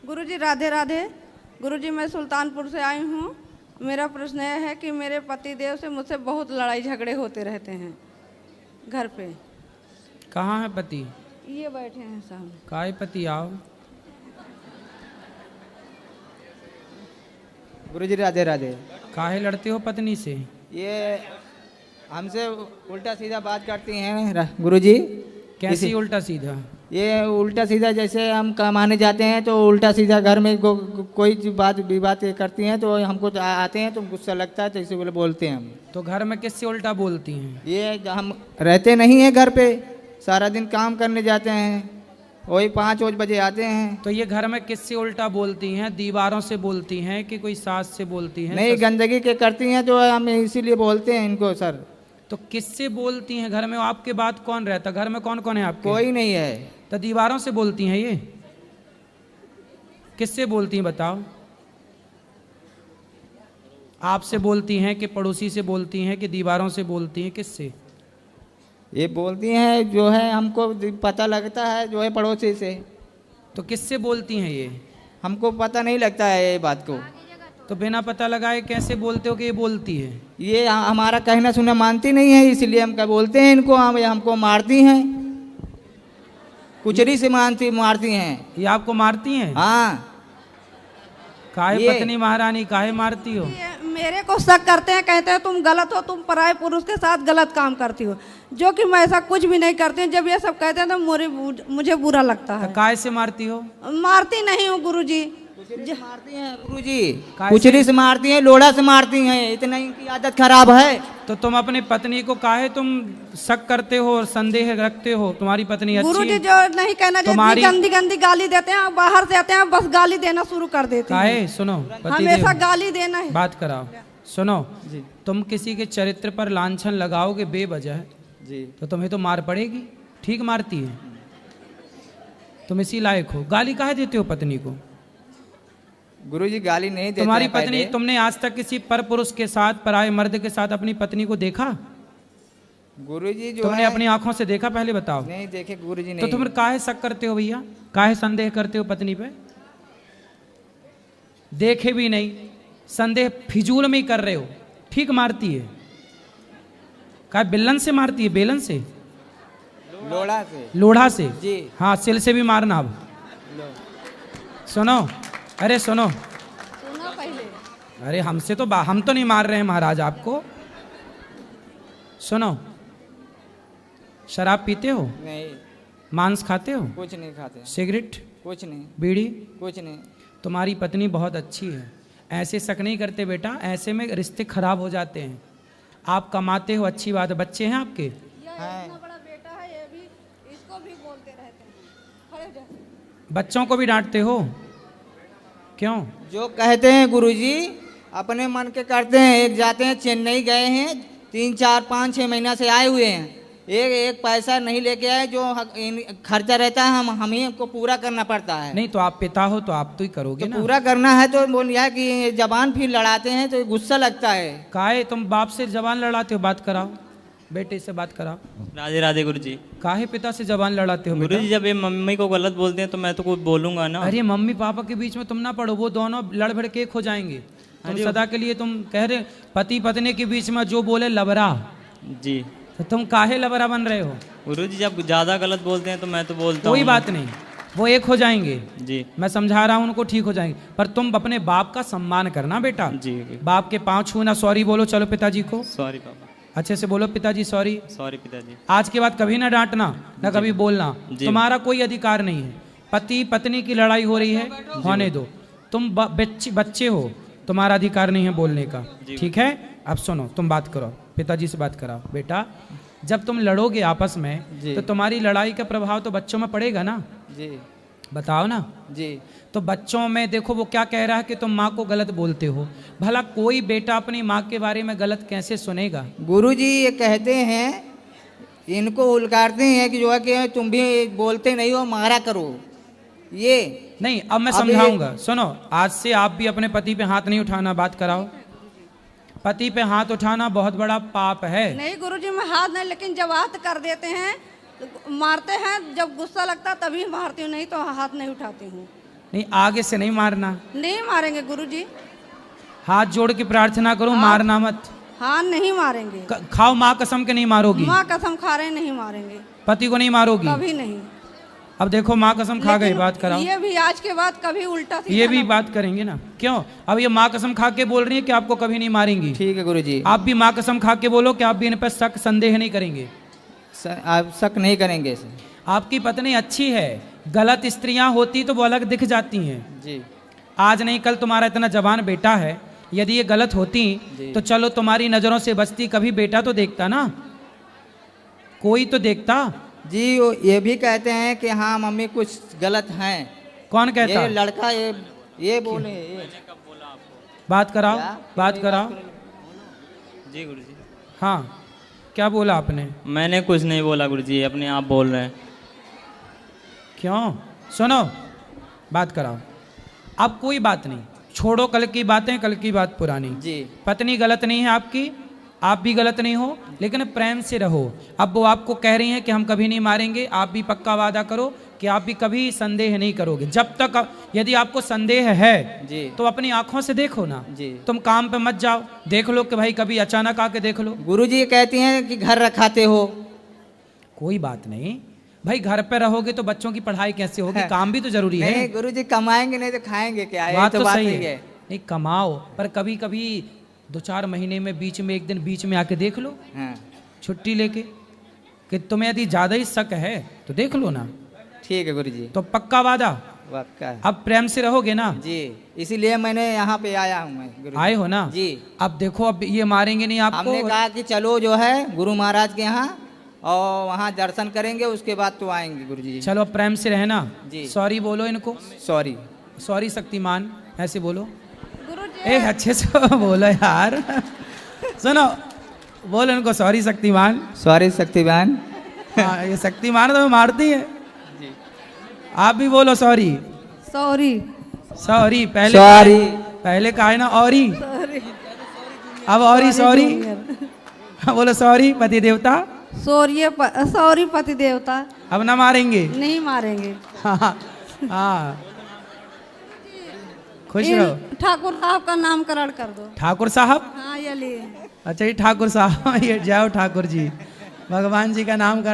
गुरुजी राधे राधे। गुरुजी मैं सुल्तानपुर से आई हूँ। मेरा प्रश्न यह है कि मेरे पति देव से मुझसे बहुत लड़ाई झगड़े होते रहते हैं घर पे। कहाँ है पति? ये बैठे हैं सामने। काहे पति आओ। गुरुजी राधे राधे। काहे लड़ते हो पत्नी से? ये हमसे उल्टा सीधा बात करती हैं गुरुजी। कैसी उल्टा सीधा? ये उल्टा सीधा जैसे हम कमाने जाते हैं तो उल्टा सीधा घर में कोई बात विवाद करती हैं तो हमको आते हैं तो गुस्सा लगता है तो इसी बोलते हैं हम। तो घर में किससे उल्टा बोलती हैं? ये हम रहते नहीं हैं घर पे, सारा दिन काम करने जाते हैं, वही 5 बजे आते हैं। तो ये घर में किससे उल्टा बोलती हैं? दीवारों से बोलती हैं कि कोई सास से बोलती हैं? नहीं, गंदगी के करती हैं तो हम इसीलिए बोलते हैं इनको सर। तो किससे बोलती हैं घर में? आपके बाद कौन रहता? घर में कौन कौन है आपके? कोई नहीं है। तो दीवारों से बोलती हैं ये? किससे बोलती हैं बताओ? आपसे बोलती हैं कि पड़ोसी से बोलती हैं कि दीवारों से बोलती हैं? किससे? ये बोलती हैं जो है हमको पता लगता है जो है पड़ोसी से। तो किससे बोलती हैं ये? हमको पता नहीं लगता है ये बात को। तो बिना पता लगाए कैसे बोलते हो कि ये बोलती है? ये हमारा कहना सुना मानती नहीं है, इसलिए हम क्या बोलते हैं इनको। हमको मारती हैं, कुचरी से मारती हैं। ये आपको मारती हैं? हाँ। काहे पत्नी महारानी काहे मारती हो? मेरे को शक करते हैं, कहते हैं तुम गलत हो, तुम पराये पुरुष के साथ गलत काम करती हो, जो कि मैं ऐसा कुछ भी नहीं करती हूँ। जब ये सब कहते हैं तो मुझे बुरा लगता है। तो काहे से मारती हो? मारती नहीं हूँ गुरुजी। मारती हैं गुरुजी, कुचरी से मारती हैं, लोढ़ा से मारती हैं, इतना इनकी आदत खराब है। तो तुम अपनी पत्नी को काहे तुम शक करते हो और संदेह रखते हो? तुम्हारी पत्नी अच्छी है? गुरुजी जो नहीं कहना चाहिए, गंदी गंदी गाली देते हैं, बाहर से आते हैं बस गाली देना शुरू कर देते हैं। काहे? सुनो, हमेशा गाली देना है। बात कराओ। सुनो जी, तुम किसी के चरित्र पर लांछन लगाओगे बेवजह जी तो तुम्हें तो मार पड़ेगी। ठीक मारती है, तुम इसी लायक हो। गाली काहे देते हो पत्नी को? गुरुजी गाली नहीं देते। तुम्हारी पत्नी, तुमने आज तक किसी पर पुरुष के साथ, पराये मर्द के साथ अपनी पत्नी को देखा? गुरुजी जो तुमने अपनी आंखों से देखा? पहले बताओ। नहीं देखे गुरुजी। तो तुम काहे शक करते हो भैया? काहे संदेह करते हो पत्नी पे? देखे भी नहीं, संदेह फिजूल में ही कर रहे हो। ठीक मारती है। काहे बिल्लन से मारती है? बेलन से? लोढ़ा से। लोढ़ा से जी। हाँ, सिल से भी मारना। अब सुनो, अरे सुनो, पहले अरे हमसे तो हम तो नहीं मार रहे हैं महाराज आपको। सुनो, शराब पीते हो? नहीं। मांस खाते हो? कुछ नहीं खाते। सिगरेट? कुछ नहीं। बीड़ी? कुछ नहीं। तुम्हारी पत्नी बहुत अच्छी है, ऐसे शक नहीं करते बेटा, ऐसे में रिश्ते खराब हो जाते हैं। आप कमाते हो, अच्छी बात है। बच्चे हैं आपके? इतना बड़ा बेटा है, ये भी इसको भी बोलते रहते हैं। खड़े हो जा। बच्चों को भी डांटते हो? क्यों? जो कहते हैं गुरुजी अपने मन के करते हैं। एक जाते हैं, चेन्नई गए हैं, 3 4 5 6 महीना से आए हुए हैं, एक पैसा नहीं लेके आए। जो खर्चा रहता है हम ही को पूरा करना पड़ता है। नहीं तो आप पिता हो तो आप तो ही करोगे तो ना। पूरा करना है तो बोल यह कि जबान फिर लड़ाते हैं तो गुस्सा लगता है। काहे तुम बाप से जबान लड़ाते हो? बात कराओ, बेटे से बात कराओ। राधे राधे गुरुजी। काहे पिता से जबान लड़ाते हो? गुरुजी जब ये मम्मी को गलत बोलते हैं तो मैं तो कुछ बोलूंगा ना। अरे मम्मी पापा के बीच में तुम ना पड़ो, वो दोनों लड़ भड़ के एक हो जाएंगे। तुम सदा के लिए, तुम कह रहे पति पत्नी के बीच में जो बोले लबरा जी, तो तुम काहे लबरा बन रहे हो? गुरुजी जब ज्यादा गलत बोलते हैं तो मैं तो बोलता हूँ। कोई बात नहीं, वो एक हो जाएंगे जी। मैं समझा रहा हूँ उनको, ठीक हो जाएंगे। पर तुम अपने बाप का सम्मान करना बेटा जी। बाप के पाँव छूना, सॉरी बोलो। चलो पिताजी को सॉरी पापा। अच्छे से बोलो, पिताजी सॉरी। सॉरी पिताजी। आज के बाद कभी ना डांटना, ना कभी बोलना। तुम्हारा कोई अधिकार नहीं है। पति पत्नी की लड़ाई हो रही है, होने दो। तुम बच्चे हो, तुम्हारा अधिकार नहीं है बोलने का। ठीक है, अब सुनो, तुम बात करो, पिताजी से बात कराओ। बेटा जब तुम लड़ोगे आपस में तो तुम्हारी लड़ाई का प्रभाव तो बच्चों में पड़ेगा ना जी। बताओ ना जी। तो बच्चों में देखो, वो क्या कह रहा है कि तुम माँ को गलत बोलते हो। भला कोई बेटा अपनी माँ के बारे में गलत कैसे सुनेगा? गुरुजी ये कहते हैं, इनको उलगारते हैं कि जो है कि तुम भी बोलते नहीं हो, मारा करो। ये नहीं, अब मैं समझाऊंगा। सुनो, आज से आप भी अपने पति पे हाथ नहीं उठाना। बात कराओ। पति पे हाथ उठाना बहुत बड़ा पाप है। नहीं गुरुजी, मैं हाथ नहीं, लेकिन जब हाथ कर देते हैं मारते हैं, जब गुस्सा लगता तभी मारती हूँ, नहीं तो हाथ नहीं उठाती हूँ। नहीं आगे से नहीं मारना, नहीं मारेंगे गुरुजी। हाथ जोड़ के प्रार्थना करो, मारना मत। हाँ नहीं मारेंगे। खाओ माँ कसम के नहीं मारोगी, माँ कसम खा रहे हैं, नहीं मारेंगे, पति को नहीं मारोगी। कभी नहीं। अब देखो माँ कसम खा गई, लेकिन बात कराओ। ये भी आज के बाद कभी उल्टा सीधा ये भी ना- बात करेंगे ना, क्यों? अब ये माँ कसम खा के बोल रही है कि आपको कभी नहीं मारेंगी। ठीक है गुरुजी। आप भी माँ कसम खा के बोलो कि आप भी इन पर शक संदेह नहीं करेंगे। आप शक नहीं करेंगे सर। आपकी पत्नी अच्छी है, गलत स्त्रियां होती तो वो अलग दिख जाती हैं। जी आज नहीं कल तुम्हारा इतना जवान बेटा है, यदि ये गलत होती तो चलो तुम्हारी नजरों से बचती, कभी बेटा तो देखता ना, कोई तो देखता। जी ये भी कहते हैं कि हाँ मम्मी कुछ गलत हैं। कौन कहता? ये लड़का ये बोले ये। बात कराओ, क्या? बात कराओ। जी गुरुजी। हाँ क्या बोला आपने? मैंने कुछ नहीं बोला गुरुजी, अपने आप बोल रहे हैं। क्यों? सुनो, बात कराओ। अब कोई बात नहीं, छोड़ो कल की बातें, कल की बात पुरानी। जी पत्नी गलत नहीं है आपकी, आप भी गलत नहीं हो, लेकिन प्रेम से रहो। अब वो आपको कह रही हैं कि हम कभी नहीं मारेंगे, आप भी पक्का वादा करो कि आप भी कभी संदेह नहीं करोगे। जब तक यदि आपको संदेह है जी तो अपनी आंखों से देखो ना, जी। तुम काम पे मत जाओ, देख लो कि भाई कभी अचानक आके देख लो। गुरुजी ये कहती हैं कि घर रखाते हो। कोई बात नहीं भाई, घर पे रहोगे तो बच्चों की पढ़ाई कैसे होगी, काम भी तो जरूरी है। नहीं गुरुजी कमाएंगे नहीं तो खाएंगे क्या? ये बात तो बात सही नहीं है, नहीं कमाओ, पर कभी कभी 2-4 महीने में बीच में एक दिन बीच में आके देख लो, हाँ छुट्टी लेके, कि तुम्हें यदि ज्यादा ही शक है तो देख लो ना। ठीक है गुरुजी। तो पक्का वादा? पक्का। अब प्रेम से रहोगे ना? जी इसीलिए मैंने यहाँ पे आया हूँ मैं गुरुजी। आए हो ना? जी। अब देखो, अब ये मारेंगे नहीं आपको। हमने कहा कि चलो जो है गुरु महाराज के यहाँ और वहाँ दर्शन करेंगे, उसके बाद तो आएंगे गुरुजी। चलो अब प्रेम से रहना। जी। सॉरी बोलो इनको, सॉरी। सॉरी शक्तिमान, ऐसे बोलो। गुरुजी ए अच्छे से बोलो यार। सुनो, बोलो इनको सॉरी शक्तिमान। सॉरी शक्तिवान। हाँ, ये शक्तिमान तो मारती है। आप भी बोलो सॉरी। सॉरी। सॉरी पहले सॉरी। पहले कहा है ना औरी, अब औरी सॉरी। बोलो सॉरी पति देवता। सॉरी पति देवता। अब ना मारेंगे। नहीं मारेंगे। हाँ हाँ, खुश रहो। ठाकुर साहब का नामकरण कर दो। ठाकुर साहब? हाँ ये लिए। अच्छा ये ठाकुर साहब, ये जाओ ठाकुर जी, भगवान जी का नाम कर